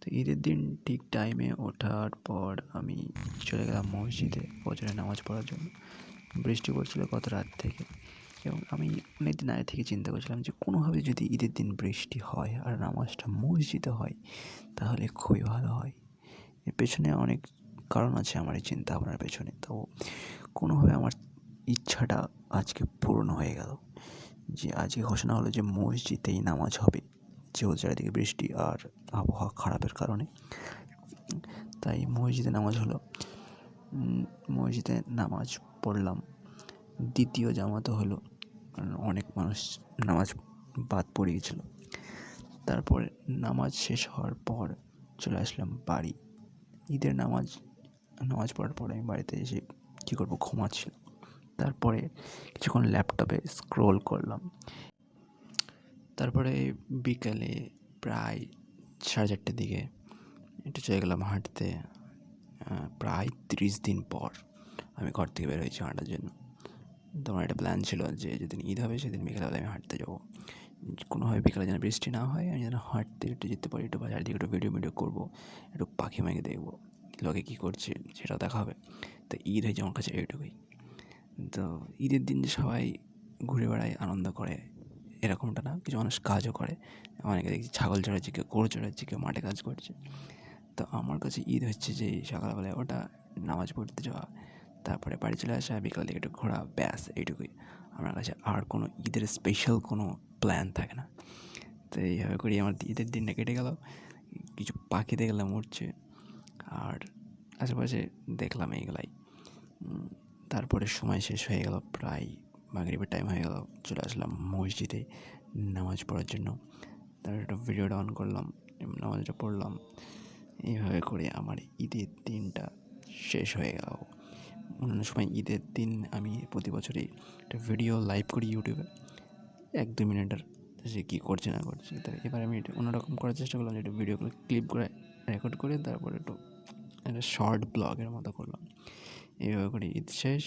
তো ঈদের দিন ঠিক টাইমে ওঠার পর আমি চলে গেলাম মসজিদে ফজরের নামাজ পড়ার জন্য। বৃষ্টি পড়ছিল গত রাত থেকে এবং আমি অনেক দিন আগে থেকে চিন্তা করছিলাম যে কোনোভাবে যদি ঈদের দিন বৃষ্টি হয় আর নামাজটা মসজিদে হয় তাহলে খুবই ভালো হয়। এর পেছনে অনেক কারণ আছে আমার এই চিন্তা ভাবনার পেছনে। তো কোনোভাবে আমার ইচ্ছাটা আজকে পূরণ হয়ে গেল যে আজকে ঘোষণা হলো যে মসজিদেই নামাজ হবে, যেহেতু চারিদিকে বৃষ্টি আর আবহাওয়া খারাপের কারণে। তাই মসজিদে নামাজ হলো। মসজিদে নামাজ পড়লাম। দ্বিতীয় জামাতও হলো, কারণ অনেক মানুষ নামাজ বাদ পড়ে গেছিলো। তারপরে নামাজ শেষ হওয়ার পর চলে আসলাম বাড়ি। ঈদের নামাজ পড়ার পরে আমি বাড়িতে এসে কী করবো, ঘুমাচ্ছিলাম। তারপরে কিছুক্ষণ ল্যাপটপে স্ক্রোল করলাম। তারপরে বিকালে প্রায় 4:30টার দিকে একটু চলে গেলাম হাঁটতে। প্রায় 30 দিন পর আমি ঘর থেকে বের হয়েছি হাঁটার জন্য। তো আমার একটা প্ল্যান ছিল যে যেদিন ঈদ হবে সেদিন বিকেলবেলা আমি হাঁটতে যাবো। কোনোভাবে বিকেলে যেন বৃষ্টি না হয়, আমি যেন হাঁটতে একটু যেতে পারি, একটু বাজার দিকে একটু ভিডিও করবো, একটু পাখি মাখি দেখবো, লোকে কী করছে সেটাও দেখা হবে। তো ঈদ হয়েছে আমার কাছে এইটুকুই। তো ঈদের দিন যে সবাই ঘুরে বেড়ায়, আনন্দ করে এরকমটা না, কিছু মানুষ কাজও করে। অনেকে দেখছি ছাগল চড়াচ্ছে, কেউ গরু চড়াচ্ছে, কেউ মাঠে কাজ করছে। তো আমার কাছে ঈদ হচ্ছে যে সকালবেলায় ওটা, নামাজ পড়তে যাওয়া, তারপরে বাড়ি চলে আসা, বিকাল দিকে একটু ঘোরা, ব্যাস এইটুকুই আমার কাছে। আর কোনো ঈদের স্পেশাল কোনো প্ল্যান থাকে না। তো এইভাবে করি আমার ঈদের দিনটা কেটে গেল। কিছু পাখি দেখলাম উঠছে, আর আশেপাশে দেখলাম এইগুলাই। তারপরে সময় শেষ হয়ে গেল, প্রায় মাগরিবের টাইম হয়ে গেল। চলে আসলাম মসজিদে নামাজ পড়ার জন্য। তারপর একটা ভিডিওটা অন করলাম, নামাজটা পড়লাম। এইভাবে করে আমার ঈদের দিনটা শেষ হয়ে গেল। অন্য সময় ঈদের দিন আমি প্রতি বছরই একটা ভিডিও লাইভ করি ইউটিউবে 1-2 মিনিটের, সে কী করছে না করছে। তো এবার আমি এটা অন্যরকম করার চেষ্টা করলাম, যে একটু ভিডিওগুলো ক্লিপ করে রেকর্ড করে তারপরে একটু একটা শর্ট ব্লগের মতো করলাম। এইভাবে করে ঈদ শেষ।